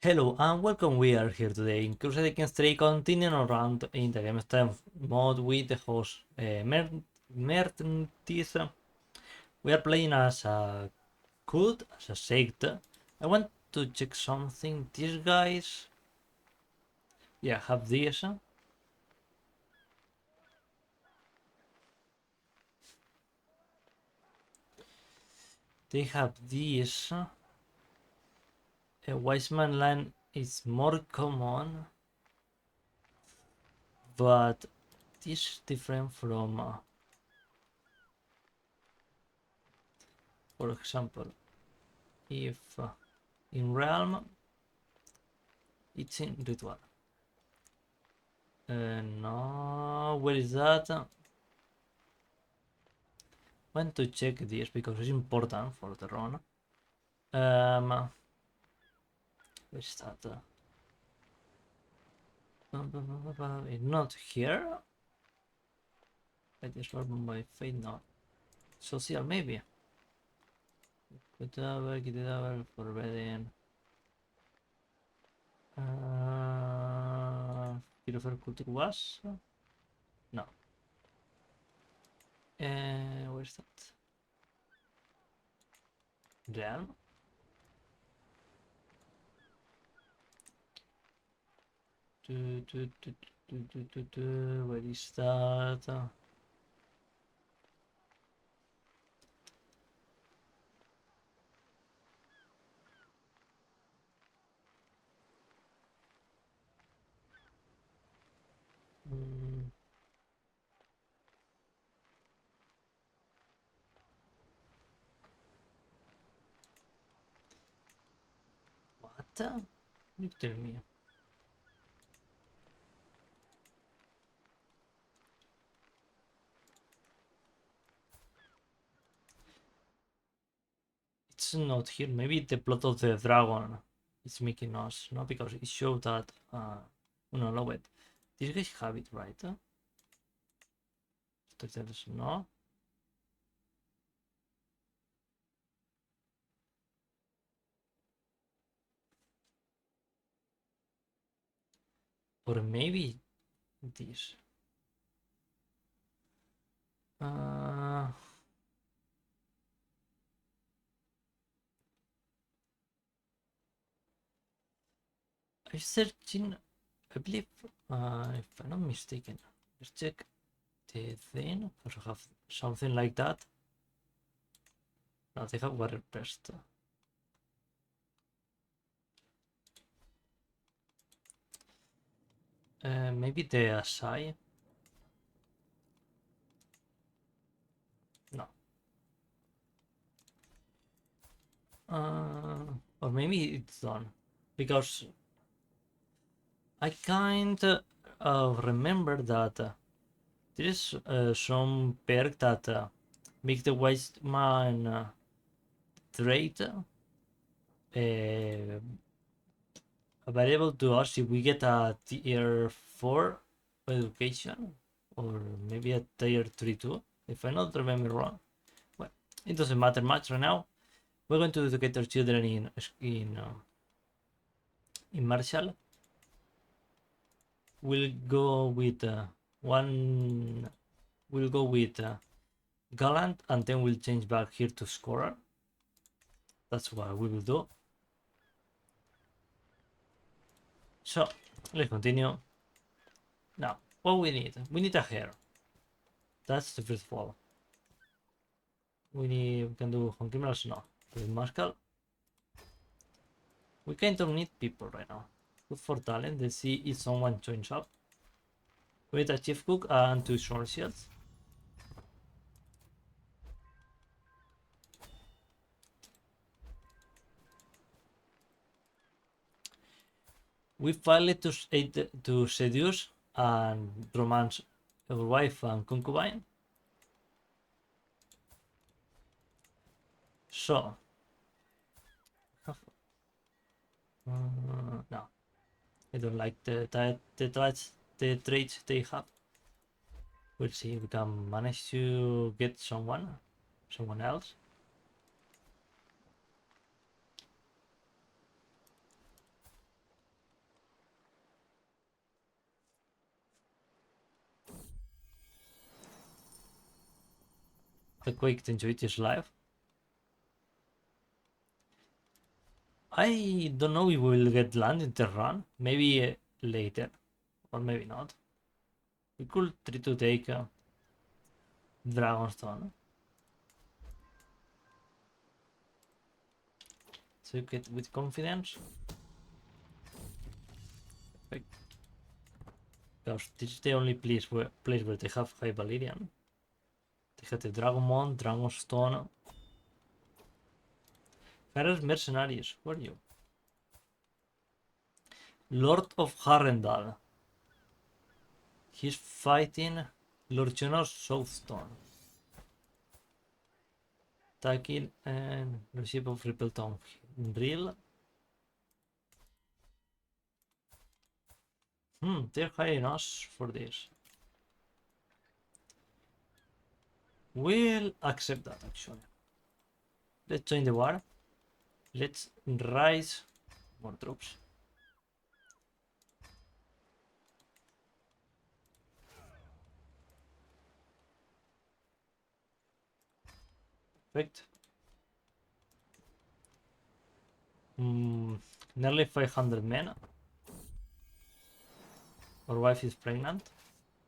Hello and welcome. We are here today in Crusader Kings 3, continuing around in the game style mode with the host Merntys. We are playing as a cult, as a sect. I want to check something. These guys, yeah, have this. They have this. A wise man line is more common, but this is different from, for example, if in realm it's in ritual. No, where is that? I want to check this because it's important for the run. Where's that? It's not here. I just remember my fate, no. Social, maybe. Whatever, get it over, forbidden. Philosopher culture was? No. Where's that? Realm? Where is that? What? You tell me. It's not here. Maybe the plot of the dragon is making us, no? Because it showed that. No, no, wait. These guys have it, right? No. Or maybe this. I'm searching. I believe, if I'm not mistaken, let's check the thing. Also have something like that. No, they have water pressed. Maybe the Asai. No. Or maybe it's done because I kind of remember that there is some perk that makes the wise man trait available to us if we get a tier 4 education, or maybe a tier 3 too, if I not remember wrong. Well, it doesn't matter much right now. We're going to educate our children in martial. We'll go with one. We'll go with gallant, and then we'll change back here to scorer. That's what we will do. So let's continue. Now, what we need a hair. That's the first of all. We can do home criminals, no. With Muscle. We kind of need people right now. Look for talent. Let's see if someone joins up. We need a chief cook and 2 sword shields. We failed to seduce and romance our wife and concubine. So, no, I don't like the traits they have. We'll see if we can manage to get someone else. the Quake to enjoy this live. I don't know if we'll get land in the run. Maybe later, or maybe not. We could try to take Dragonstone. So you get with confidence. Because this is the only place where they have High Valiryans. They have the Dragonmon, Dragonstone. Harris Mercenaries, who are you? Lord of Harrendal. He's fighting Lord Jonas Southstone. Attacking and Lordship of Rippleton. Real. They're hiring us for this. We'll accept that actually. Let's join the war. Let's rise more troops. Perfect. Nearly 500 men. Our wife is pregnant.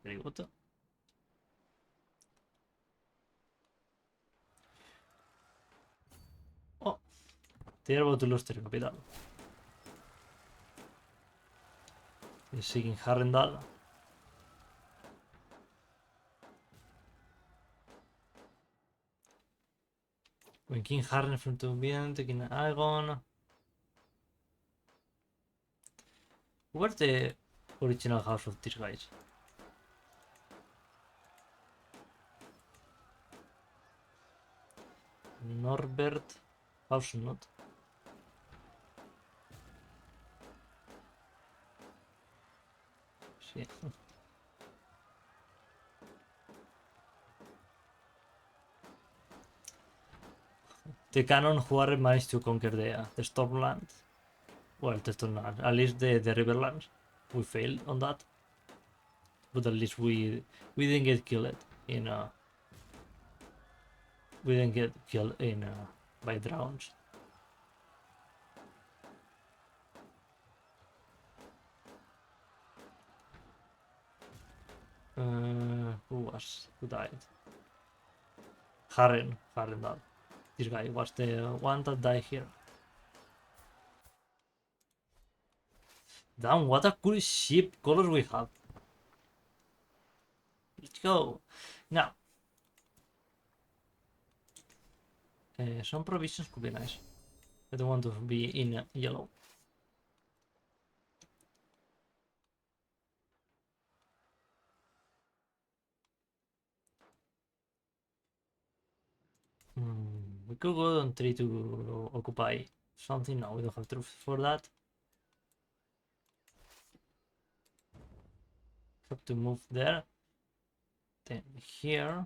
Very good. Oh, they're about to lose their capital. They're seeking Harrendal. When King Harren from Tubian, taking Aegon. Where's the original house of these guys? Norbert House not. Sí. The Canon who managed to conquer the Stormland. Well, the Stormland, at least the Riverlands. We failed on that, but at least we didn't get killed in we didn't get killed in by dragons. Who died? Harrendal. This guy was the one that died here. Damn, what a cool ship colors we have. Let's go. Now, some provisions could be nice. I don't want to be in yellow. We could go and try to occupy something. No, we don't have troops for that. Have to move there. Then here.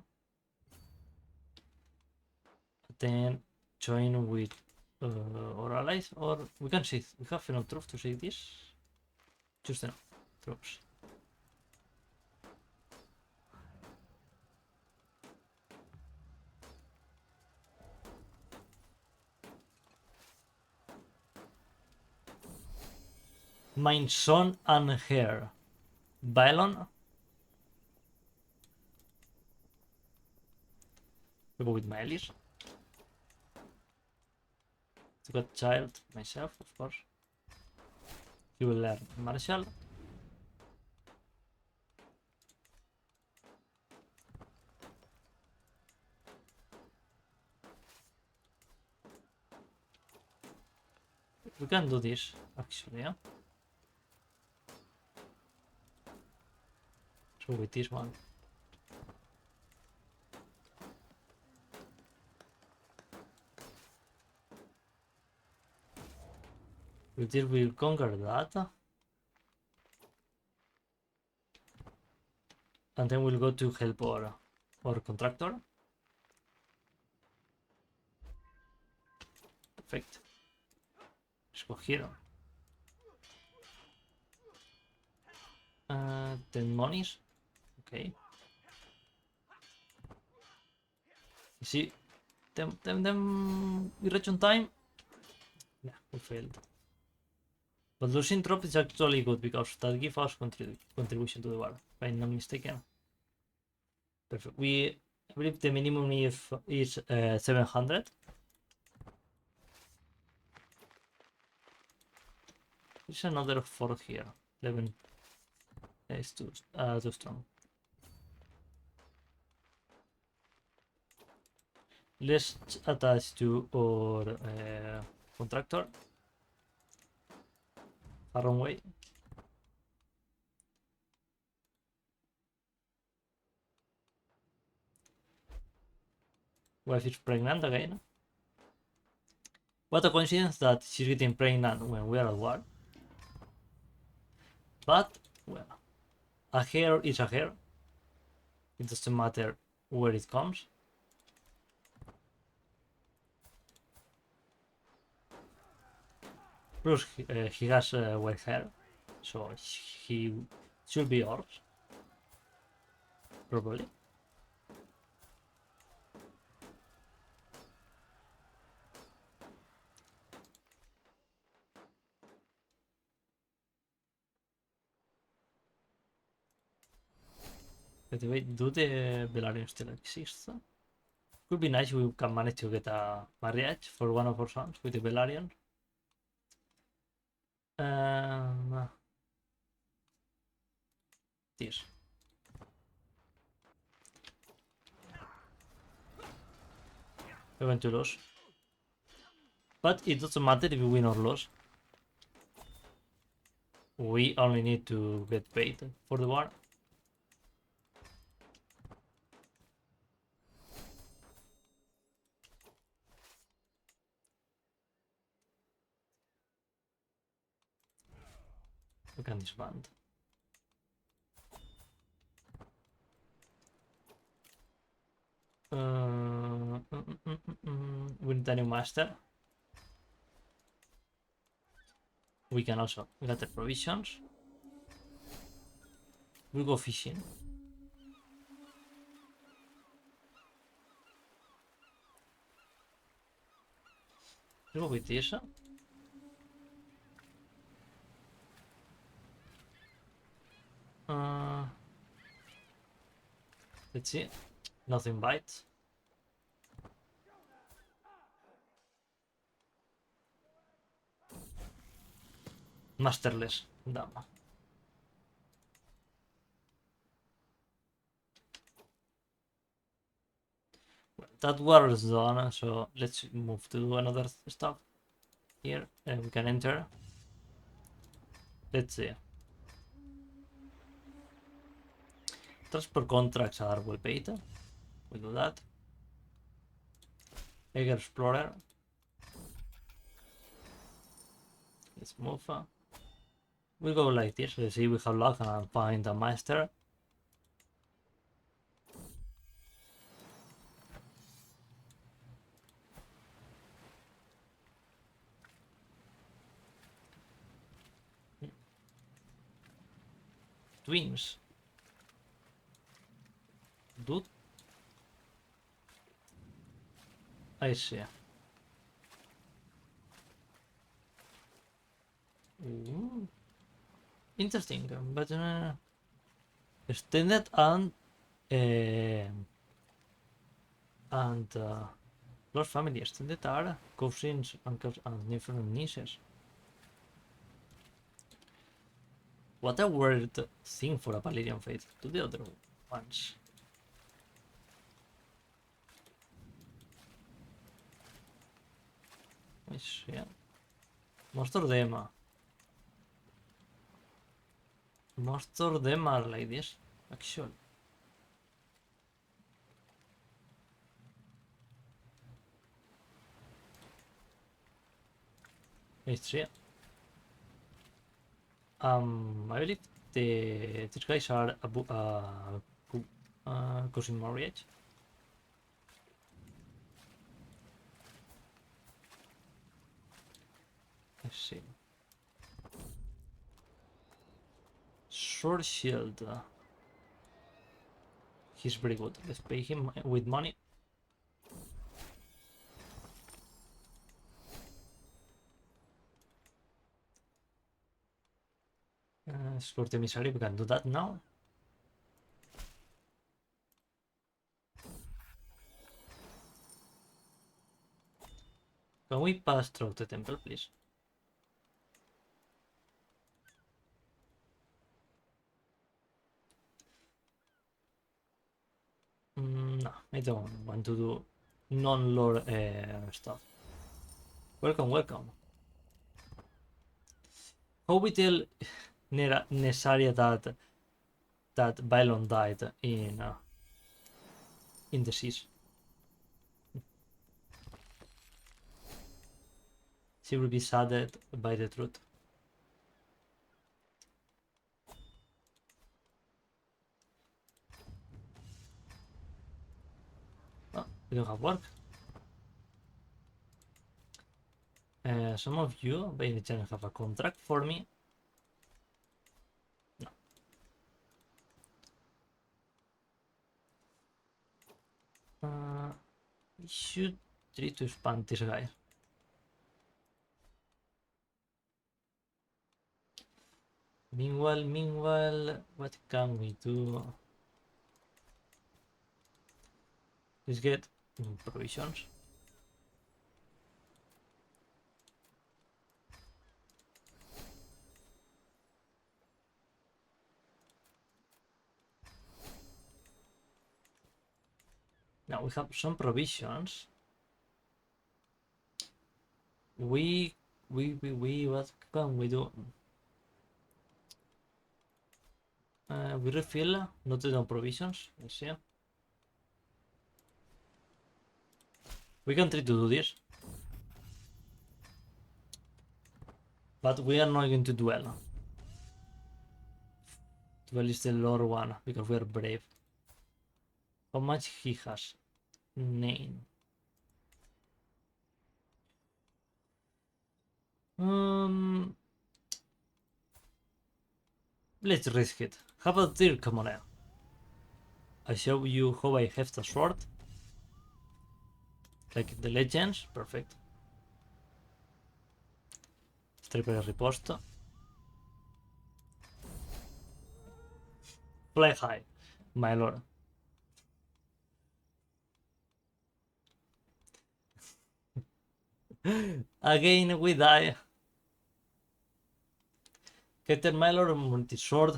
Then join with our allies, or we can see we have enough troops to save this. Just enough troops. My son and heir, Balon. We go with Maël'rhin. To got child myself, of course. He will learn martial. We can do this actually, yeah. So with this one. With this we'll conquer that. And then we'll go to help our contractor. Perfect. Let's go here. 10 monies. Okay. See, them. We reach on time. Yeah, we failed. But losing drop is actually good because that gives us contribution to the war, if I'm not mistaken. Perfect. I believe the minimum is 700. There's another fort here. 11 is too strong. Let's attach to our contractor. A wrong way. Wife is pregnant again. What a coincidence that she's getting pregnant when we are at war. But, well, a hair is a hair. It doesn't matter where it comes. Plus, he has white hair, so he should be ours. Probably. By the way, do the Valiryans still exist? Could be nice if we can manage to get a marriage for one of our sons with the Valiryans. This. We're going to lose. But it doesn't matter if we win or lose. We only need to get paid for the war. We can disband. We need a new master. We can also gather provisions. We'll go fishing. We'll go with this. Let's see. Nothing bites. Masterless. Damn. Well, that war is done, so let's move to do another stuff. Here, we can enter. Let's see. Transport contracts are well paid. We do that. Egger Explorer. Let's move. We'll go like this. Let's see if we have luck and find a master. Twins. Dude. I see. Ooh. Interesting, but extended and Lost family extended are cousins, uncles, and different nieces. What a weird thing for a Valyrian faith to the other ones. Yeah. Most of them are like this, actually. It's true. I believe these guys are cousin marriage. Let's see. Sword shield. He's very good. Let's pay him with money. Explore the emissary, we can do that now. Can we pass through the temple, please? No, I don't want to do non-lore stuff. Welcome, welcome. How we tell Nesaria that Bylon died in the seas? She will be saddened by the truth. Oh, we don't have work. Some of you, by any chance, have a contract for me? No. We should try to expand this guy. Meanwhile, what can we do? Let's get provisions. Now we have some provisions. We what can we do? We refill, noted on provisions. Let's see. We can try to do this, but we are not going to duel. Duel is the lower one because we are brave. How much he has? 9. Let's risk it. How about dear commoner? I show you how I have the sword. Like the legends, perfect. Triple riposte. Fly high, my lord. Again we die. Captain Maël'rhin multi-sword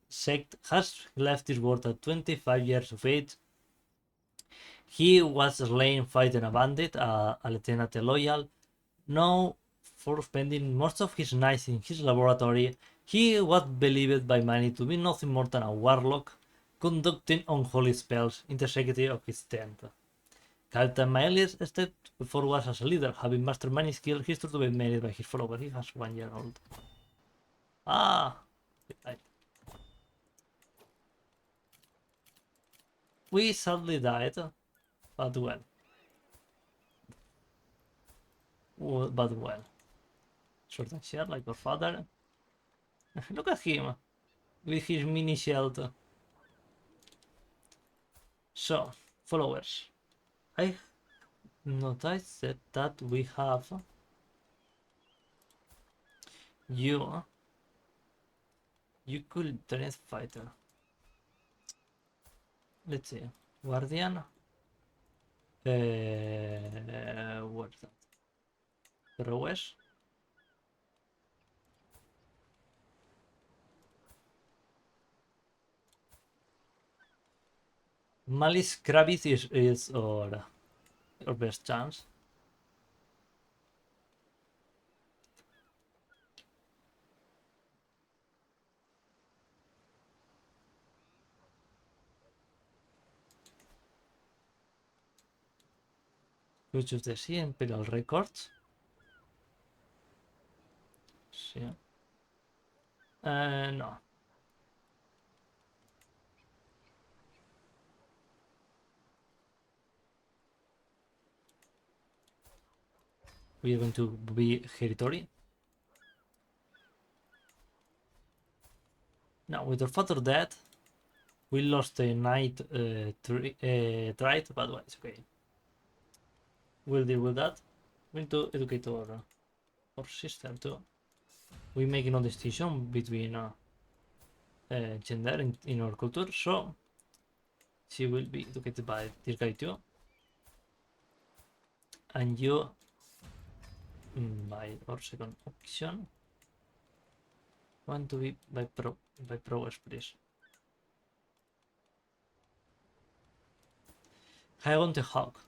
sect has left this world at 25 years of age. He was slain fighting a bandit, a lieutenant loyal. Now, for spending most of his nights in his laboratory, he was believed by many to be nothing more than a warlock, conducting unholy spells in the security of his tent. Captain Maël'rhin stepped forward as a leader, having mastered many skills history to be made by his followers. He has 1 year old. Ah! We sadly died, but well. But well. Short and share like your father. Look at him with his mini shield. So, followers. I noticed that we have you. You could train fighter. Let's see. Guardian. What's that? Prowess. Malice Kravitz is our best chance. We choose the Sea Imperial Records. Sí. No. We are going to be hereditary. Now, with our father dead, we lost a knight trait, but well, it's okay. We'll deal with that. We need to educate our sister too. We make no distinction between gender in our culture, so she will be educated by this guy too. And you, by our second option, want to be by prowess, please. I want the hawk.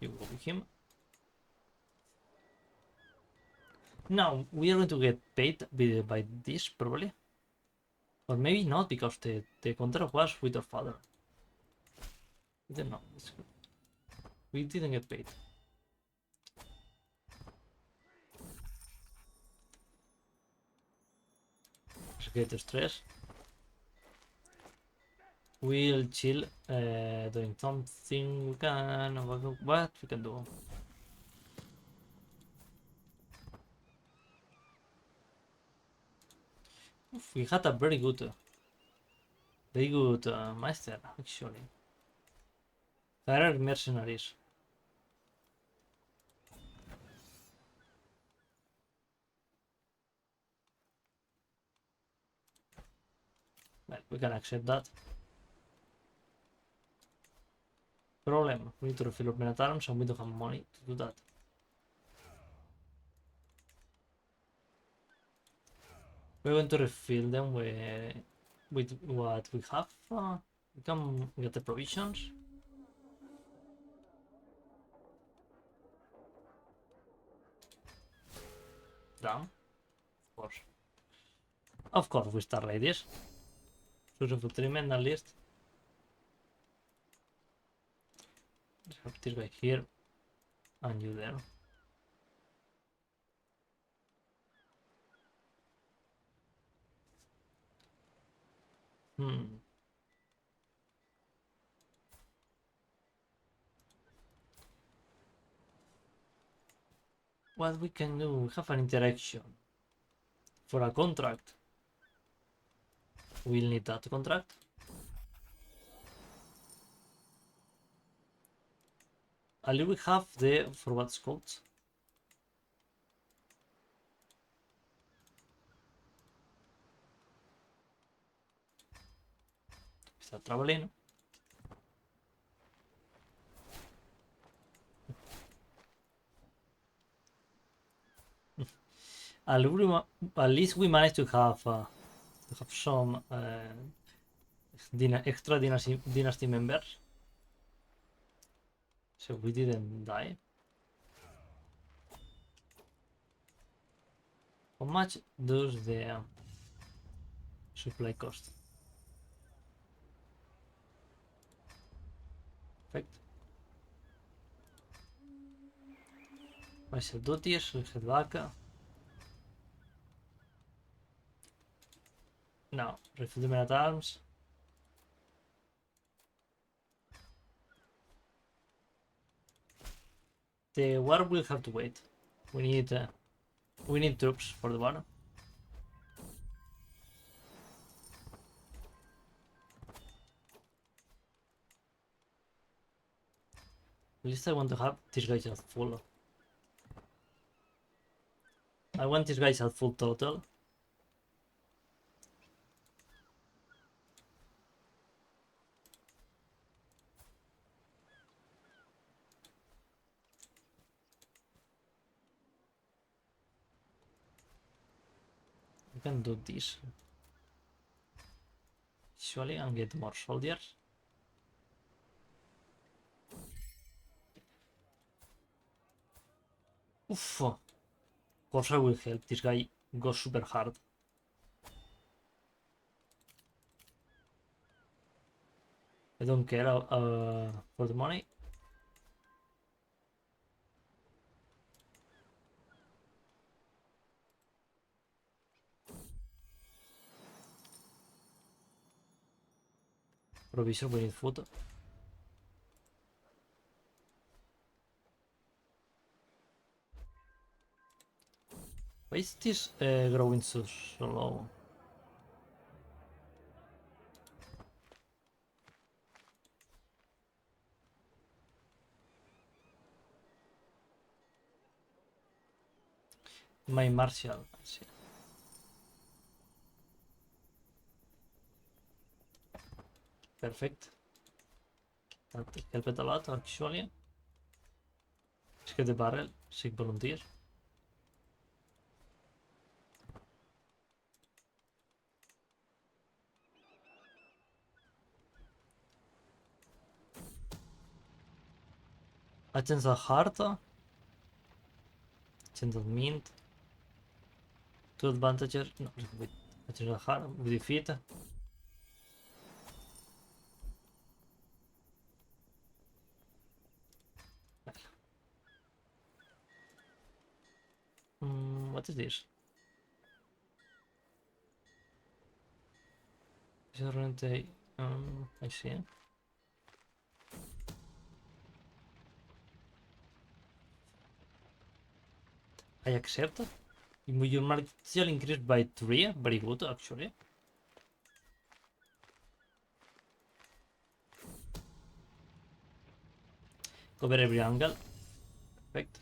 You go with him. Now we are going to get paid by this probably, or maybe not, because the contract was with our father. I don't know. We didn't get paid. Let's get the stress. We'll chill, doing something we can. What we can do? Oof, we had a very good master actually. There are mercenaries. Well, we can accept that. Problem, we need to refill our men at arms and we don't have money to do that. We're going to refill them with what we have. We can get the provisions. Damn. Of course. Of course, we start like this. Successful treatment at least. Let's have this guy here and you there. What we can do? We have an interaction for a contract. We'll need that contract. At least we have the forward scouts. Start traveling. At least we managed to have some extra dynasty members, so we didn't die. How much does the supply cost? Perfect. I shall do this. We'll head back. Now, refill the men at arms. The war will have to wait. We need troops for the war. At least I want to have these guys at full. I want these guys at full total. We can do this usually and get more soldiers. Oof. Of course I will help. This guy goes super hard. I don't care for the money. Provision, we need food. Why is this growing so slow? My martial. Perfect. That helped a lot actually. Let's get the barrel, sick volunteer. Agents of heart. Agents of mint. 2 advantages. No, with agents of heart, we defeat. What is this? I see. I accept. Your market shall increase by 3. Very good, actually. Cover every angle. Perfect.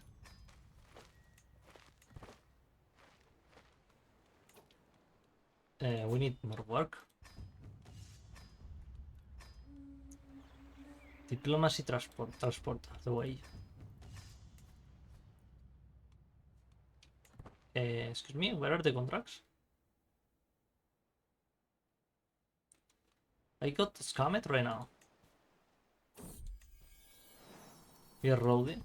We need more work. Diplomacy transport the way. Excuse me, where are the contracts? I got scammed right now. We are rolling.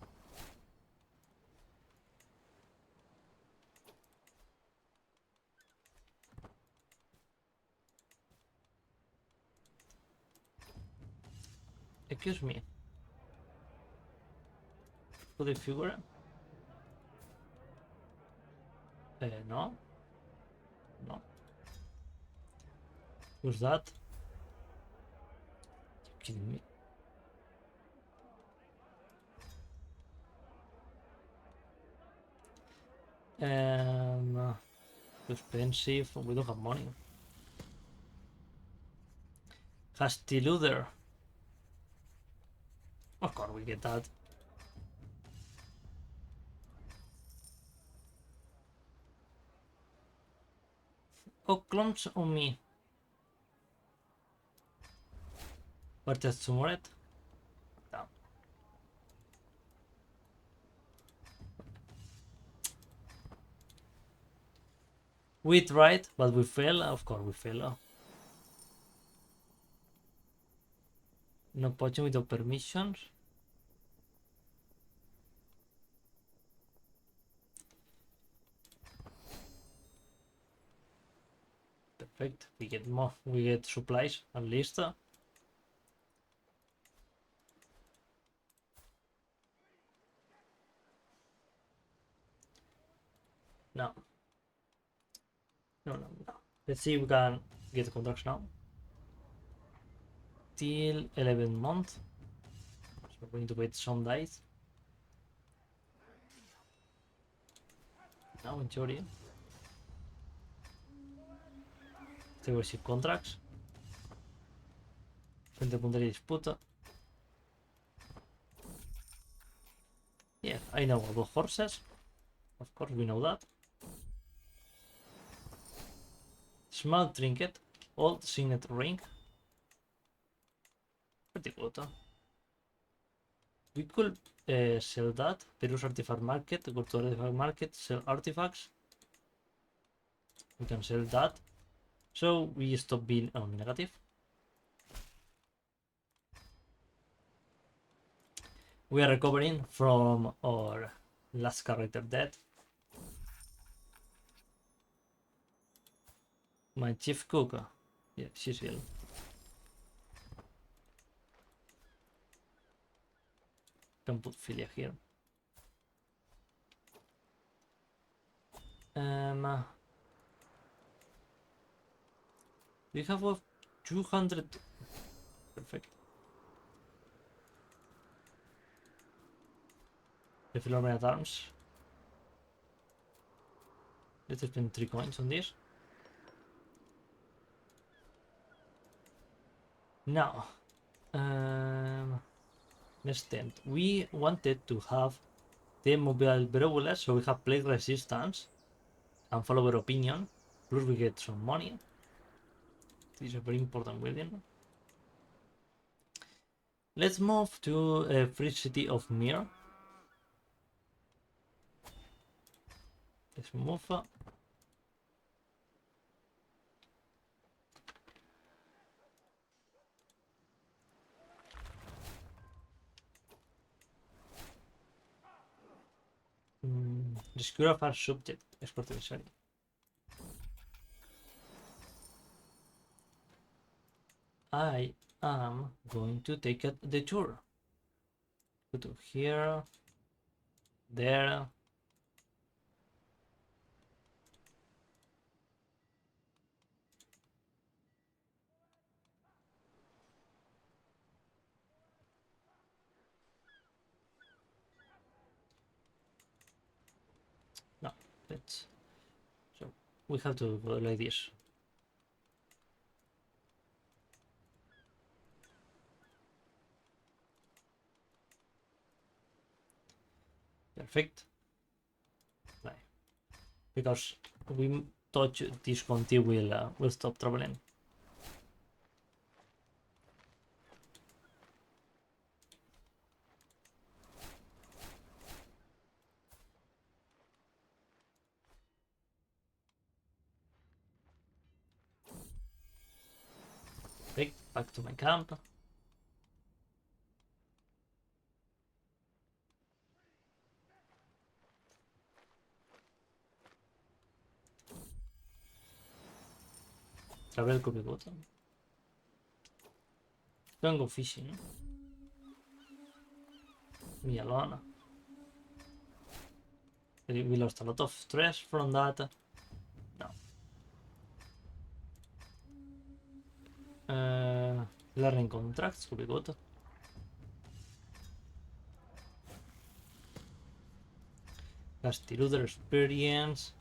Excuse me. Could I figure? No. No. Who's that? You kidding me? Expensive. We don't have money. Hastiluder. Of course we get that. Oh, clones on me. But that's tomorrow. No. We tried, but we fail. Of course we fail. No poaching without permissions. Perfect. We get more. We get supplies at least. No. No. Let's see if we can get the contracts now. Till 11 months. So we're going to wait some days. Now in theory. Stewardship contracts. Frente puntería y disputa. Yeah, I know about horses. Of course, we know that. Small trinket. Old signet ring. Pretty good. We could sell that. Perus artifact market. Go to artifact market. Sell artifacts. We can sell that. So we stop being negative. We are recovering from our last character death. My chief cook. Yeah, she's ill. Can put Philia here. We have a 200. Perfect. The Valiryans arms. Let's spend 3 coins on this. Now, next step. We wanted to have the mobile brawlers, so we have plague resistance and follower opinion. Plus we get some money. This is a very important building. Let's move to a free city of Mir. Let's move. Rescue of our subject. Export necessary. I am going to take a detour. Go to here, there. No, let's. So we have to go like this. Perfect. Right. Because we touch this conti will stop traveling. Perfect. Back to my camp. Travel could be good. Don't go fishing. Me alone. We lost a lot of stress from that. No. Learning contracts could be good. Crusader experience.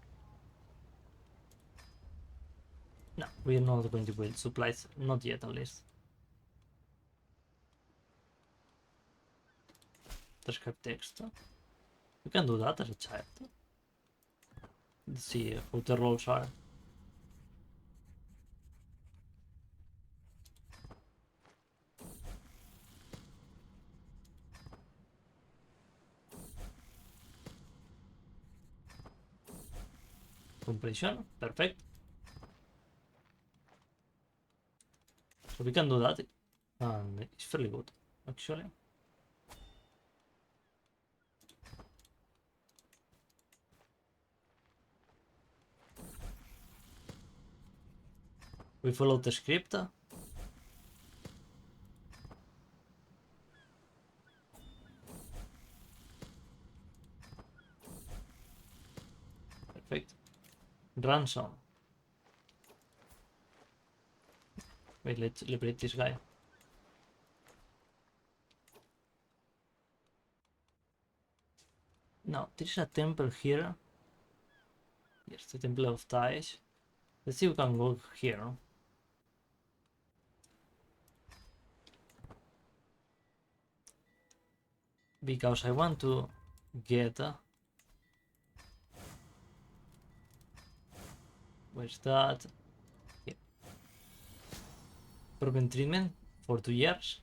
No, we're not going to build supplies. Not yet, at least. Transcribe text. You can do that as a child. Let's see what the roles are. Completion, perfect. So we can do that, and it's fairly good, actually. We follow the script. Perfect. Ransom. Wait, let's liberate this guy. Now, there's a temple here. Yes, the Temple of Ties. Let's see if we can go here. Because I want to get... where's that? Yeah. Prevent treatment for 2 years.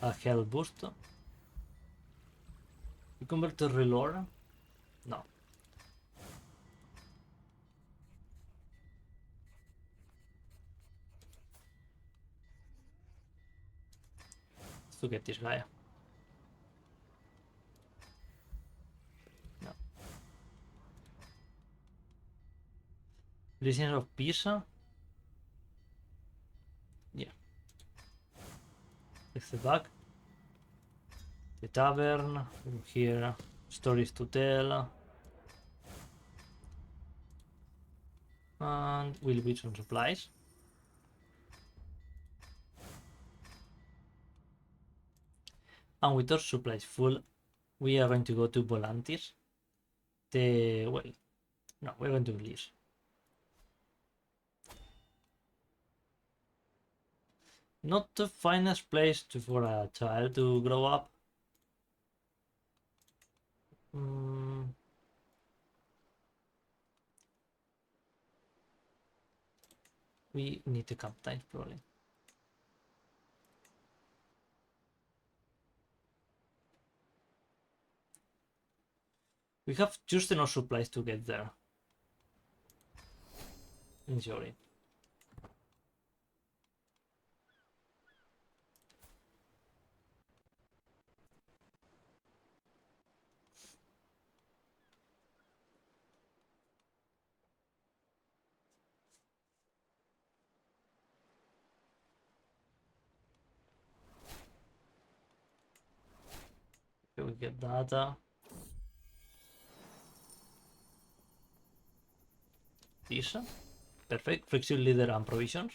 A health boost. You convert to reload? No. Let's to get this guy. No. Prisoners of Pisa. Yeah. Take the back. The tavern. Here. Stories to tell. And we'll be some supplies. And with our supplies full, we are going to go to Volantese. Well, no, we're going to Liz. Not the finest place for a child to grow up. We need to camp time probably. We have just enough supplies to get there. In theory. Okay, we get data. This. Perfect. Flexible leader and provisions.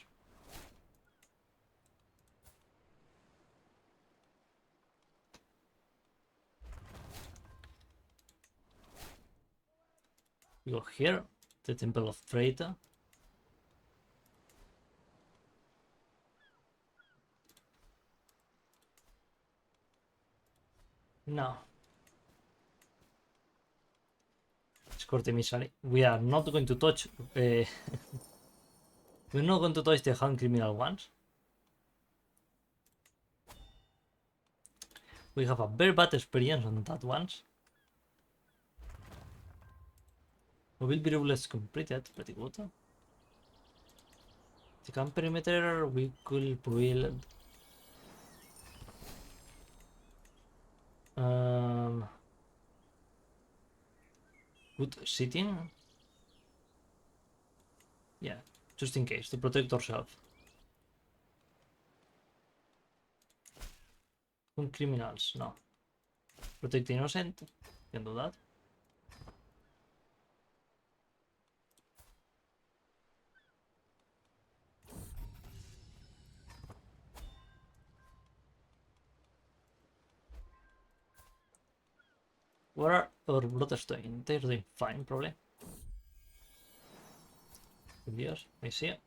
We go here. The Temple of Trade. No. Escort emissary. We are not going to touch. We're not going to touch the hand criminal ones. We have a very bad experience on that ones. Mobile virulence completed. Pretty good. The camp perimeter we could build. Good sitting. Yeah, just in case, to protect ourselves. From criminals, no. Protect the innocent, can do that. Where are our bloodstone? They're doing fine, probably. Yes, I see it.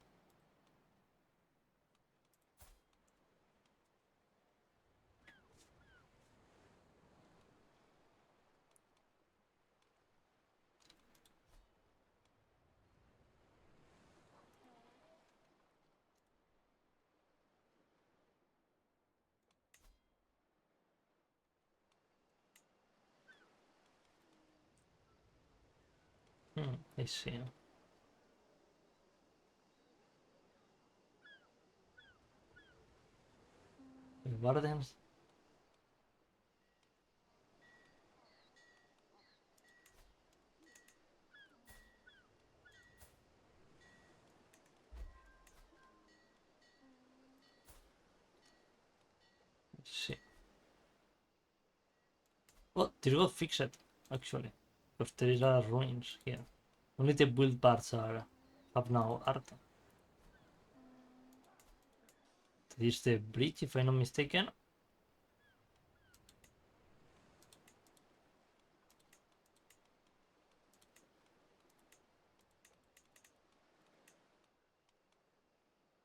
I see. Gardens. See. Well, this got fixed actually, because there are ruins here. Only the build parts are have now art. This is the bridge, if I'm not mistaken.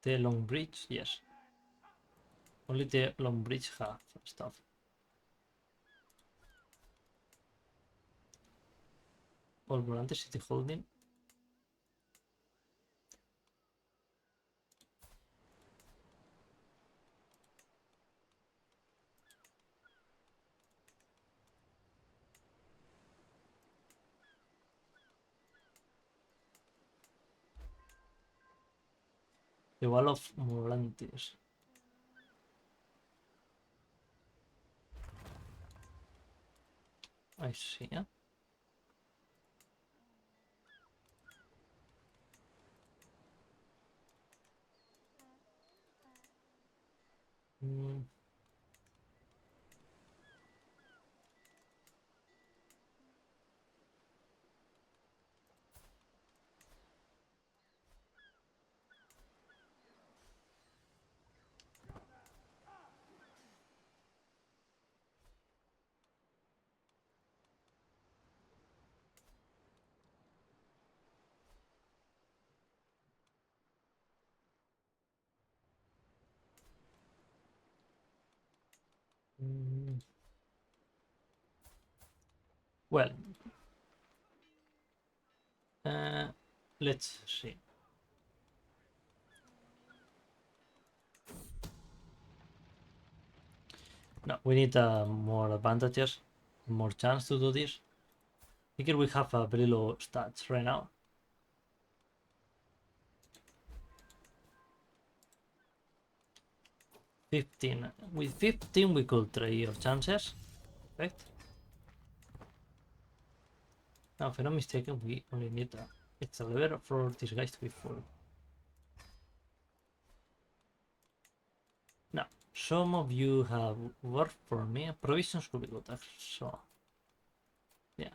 The long bridge, yes. Only the long bridge have stuff. All Volantese city holding. The wall of Merntys. I see. Yeah. Well, let's see. No, we need more advantages, more chance to do this. Because we have a very low stats right now. With 15 we could try your chances. Perfect. Now, if I'm not mistaken, we only need it's a level for these guys to be full. Now, some of you have worked for me. Provisions could be good, so yeah,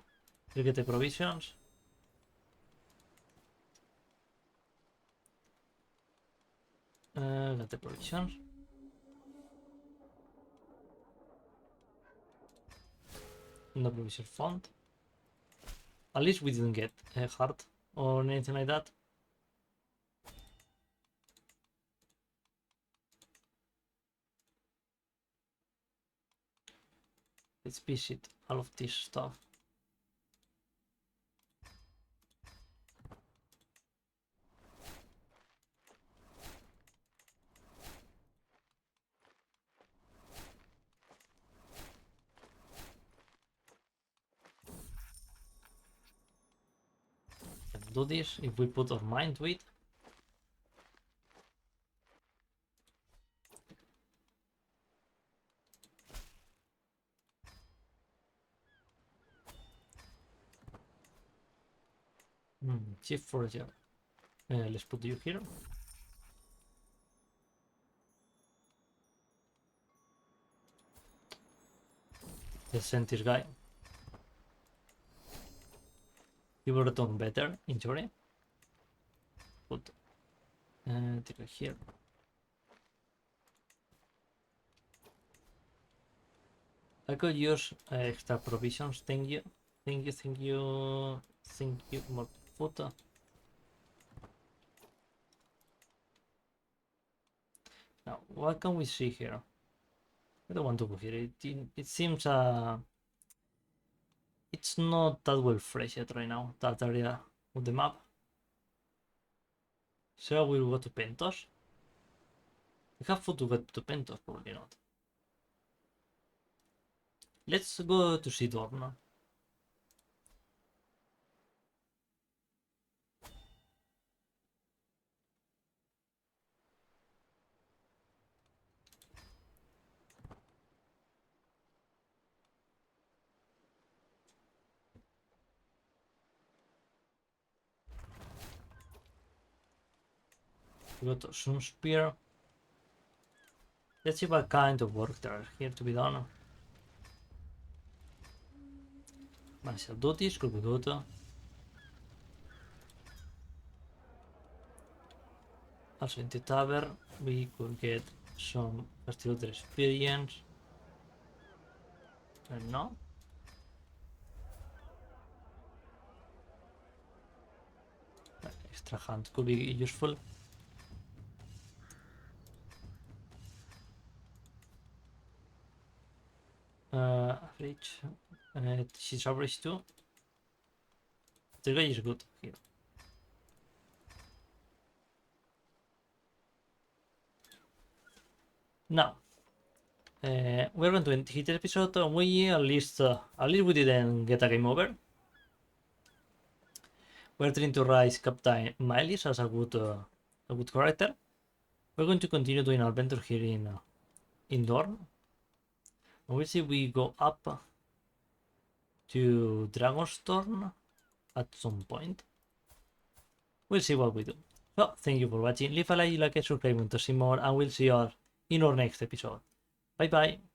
you get the provisions. Get the provisions. No provision fund. At least we didn't get a heart or anything like that. Let's visit all of this stuff. Can do this if we put our mind to it. Chief Forager. Let's put you here. Let's send this guy. He will return better in theory. Put this guy here. I could use extra provisions. Thank you. Thank you. Thank you. Thank you. More food. Now, what can we see here? I don't want to go here. It seems it's not that well fresh yet right now, that area of the map. So we'll go to Pentos. We have food to get to Pentos, probably not. Let's go to Sidorn. We go to Sunspear. Let's see what kind of work there are here to be done. Martial duties could be good. Also in the tavern we could get some Castigator experience. And no. Extra hand could be useful. Average. She's average too. The guy is good here. Now, we're going to hit the episode. We at least we didn't get a game over. We're trying to rise Captain Maël'rhin as a good character. We're going to continue doing our adventure here in Dorne. And we'll see if we go up to Dragonstorn at some point. We'll see what we do. So, thank you for watching. Leave a like, subscribe to see more, and we'll see you all in our next episode. Bye bye.